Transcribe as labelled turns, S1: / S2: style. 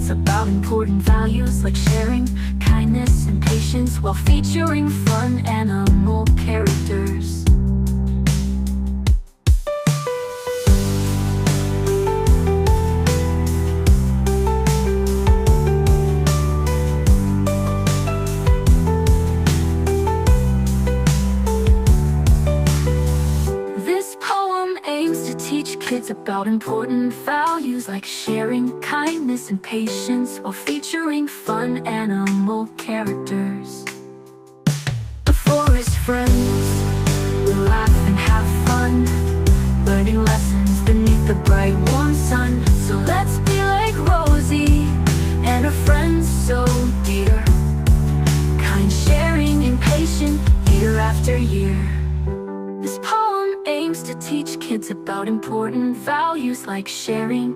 S1: kids about important values like sharing, kindness, and patience, while featuring fun animal characters. Teach kids about important values like sharing, kindness, and patience, while featuring fun animal characters. The forest friends will laugh and have fun, learning lessons beneath the bright warm sun. So let's be like Rosie and her friends so dear, kind, sharing, and patient year after year. This poem aims to teach kids about important values like sharing,